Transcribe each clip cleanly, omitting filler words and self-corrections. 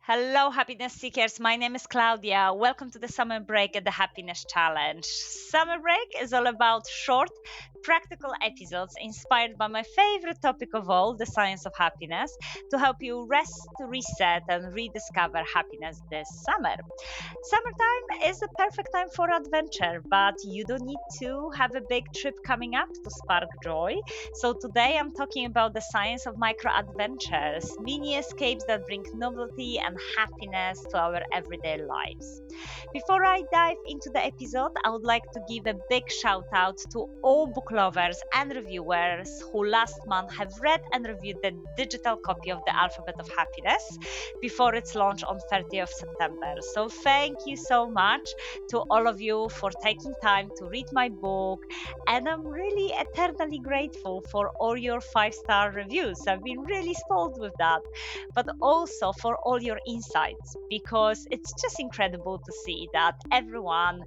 Hello, happiness seekers. My name is Klaudia. Welcome to the summer break at the Happiness Challenge. Summer break is all about short, practical episodes inspired by my favorite topic of all, the science of happiness, to help you rest, reset, and rediscover happiness this summer. Summertime is the perfect time for adventure, but you don't need to have a big trip coming up to spark joy. So, today I'm talking about the science of micro adventures, mini escapes that bring novelty and happiness to our everyday lives. Before I dive into the episode, I would like to give a big shout out to all book lovers and reviewers who last month have read and reviewed the digital copy of The Alphabet of Happiness before its launch on 30th of September. So thank you so much to all of you for taking time to read my book, and I'm really eternally grateful for all your 5-star reviews. I've been really spoiled with that, but also for all your insights, because it's just incredible to see that everyone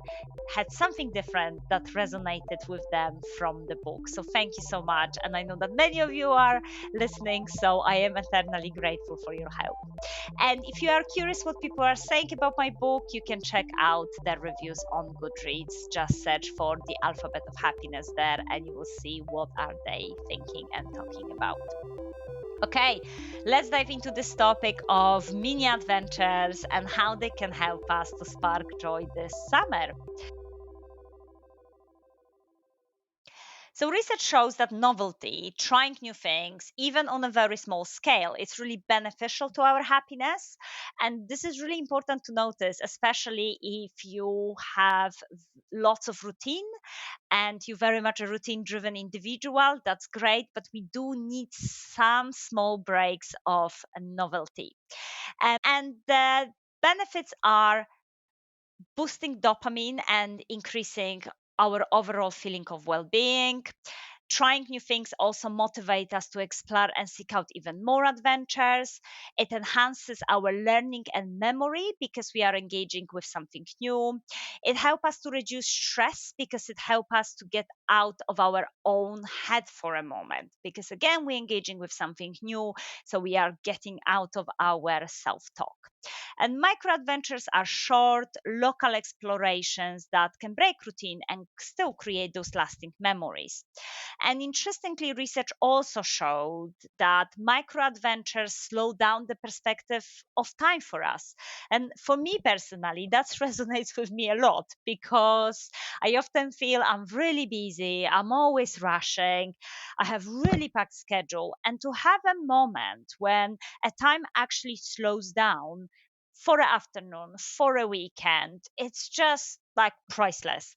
had something different that resonated with them from the book. So thank you so much. And I know that many of you are listening, so I am eternally grateful for your help. And if you are curious what people are saying about my book, you can check out their reviews on Goodreads. Just search for The Alphabet of Happiness there and you will see what are they thinking and talking about. Okay, let's dive into this topic of mini adventures and how they can help us to spark joy this summer. So research shows that novelty, trying new things, even on a very small scale, is really beneficial to our happiness. And this is really important to notice, especially if you have lots of routine and you're very much a routine driven individual. That's great, but we do need some small breaks of novelty. And the benefits are boosting dopamine and increasing our overall feeling of well-being. Trying new things also motivate us to explore and seek out even more adventures. It enhances our learning and memory because we are engaging with something new. It helps us to reduce stress because it helps us to get out of our own head for a moment, because again we're engaging with something new, so we are getting out of our self-talk. And micro adventures are short, local explorations that can break routine and still create those lasting memories. And interestingly, research also showed that micro adventures slow down the perspective of time for us. And for me personally, that resonates with me a lot, because I often feel I'm really busy, I'm always rushing, I have really packed schedule. And to have a moment when a time actually slows down for an afternoon, for a weekend, it's just like priceless.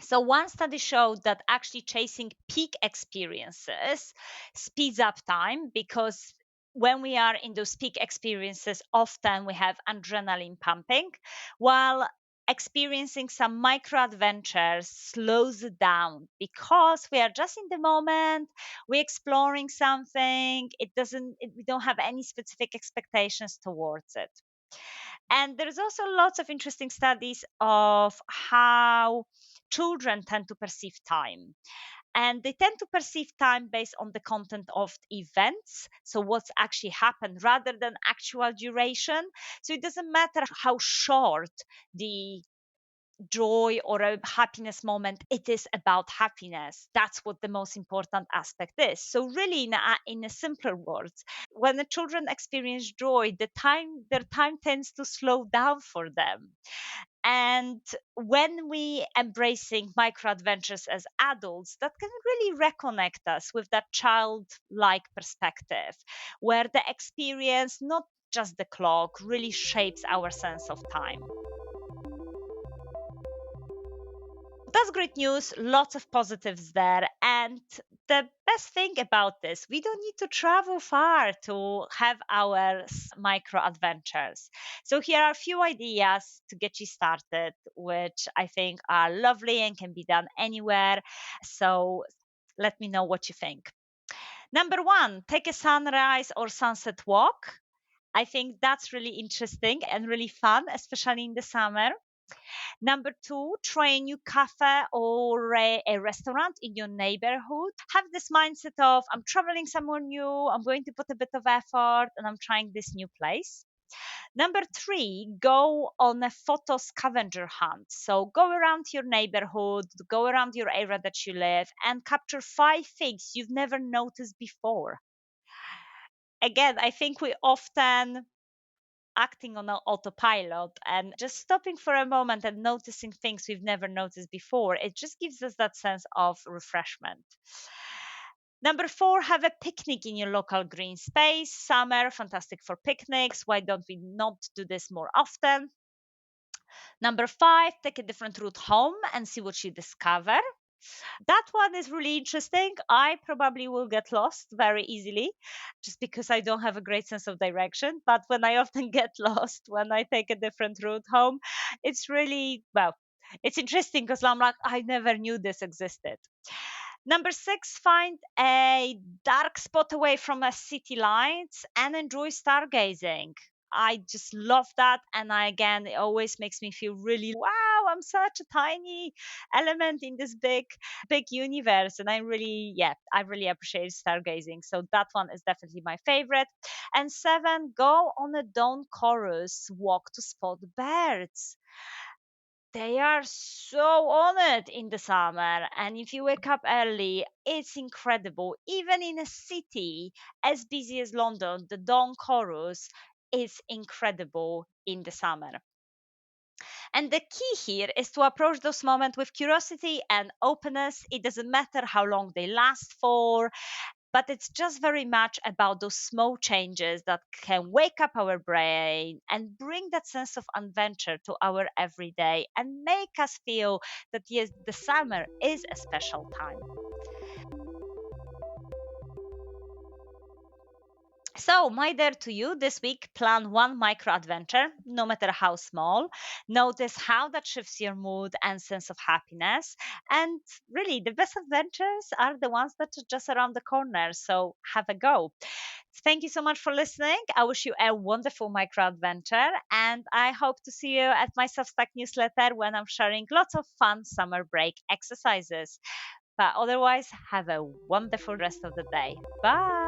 So, one study showed that actually chasing peak experiences speeds up time, because when we are in those peak experiences, often we have adrenaline pumping, while experiencing some micro adventures slows it down because we are just in the moment, we're exploring something, we don't have any specific expectations towards it. And there's also lots of interesting studies of how children tend to perceive time. And they tend to perceive time based on the content of events, so what's actually happened rather than actual duration. So it doesn't matter how short the joy or a happiness moment, it is about happiness. That's what the most important aspect is. So really, in a simpler words, when the children experience joy, their time tends to slow down for them. And when we embracing micro adventures as adults, that can really reconnect us with that childlike perspective, where the experience, not just the clock, really shapes our sense of time. That's great news, lots of positives there. And the best thing about this, we don't need to travel far to have our micro adventures. So here are a few ideas to get you started, which I think are lovely and can be done anywhere. So let me know what you think. Number one, take a sunrise or sunset walk. I think that's really interesting and really fun, especially in the summer. Number two, try a new cafe or a restaurant in your neighborhood. Have this mindset of, I'm traveling somewhere new, I'm going to put a bit of effort, and I'm trying this new place. Number three, go on a photo scavenger hunt. So go around your neighborhood, go around your area that you live, and capture 5 things you've never noticed before. Again, I think we often acting on autopilot, and just stopping for a moment and noticing things we've never noticed before, it just gives us that sense of refreshment. Number four, have a picnic in your local green space. Summer, fantastic for picnics. Why don't we not do this more often? Number five, take a different route home and see what you discover. That one is really interesting. I probably will get lost very easily just because I don't have a great sense of direction. But when I often get lost, when I take a different route home, it's really, well, it's interesting because I'm like, I never knew this existed. Number six, find a dark spot away from a city lights and enjoy stargazing. I just love that. And again, it always makes me feel really, wow, I'm such a tiny element in this big universe. And I really, yeah, I really appreciate stargazing. So that one is definitely my favorite. And seven, go on a dawn chorus walk to spot birds. They are so on it in the summer. And if you wake up early, it's incredible. Even in a city as busy as London, the dawn chorus is incredible in the summer. And the key here is to approach those moments with curiosity and openness. It doesn't matter how long they last for, but it's just very much about those small changes that can wake up our brain and bring that sense of adventure to our everyday and make us feel that yes, the summer is a special time. So, my dare to you this week, plan one micro adventure, no matter how small. Notice how that shifts your mood and sense of happiness. And really, the best adventures are the ones that are just around the corner. So, have a go. Thank you so much for listening. I wish you a wonderful micro adventure. And I hope to see you at my Substack newsletter when I'm sharing lots of fun summer break exercises. But otherwise, have a wonderful rest of the day. Bye.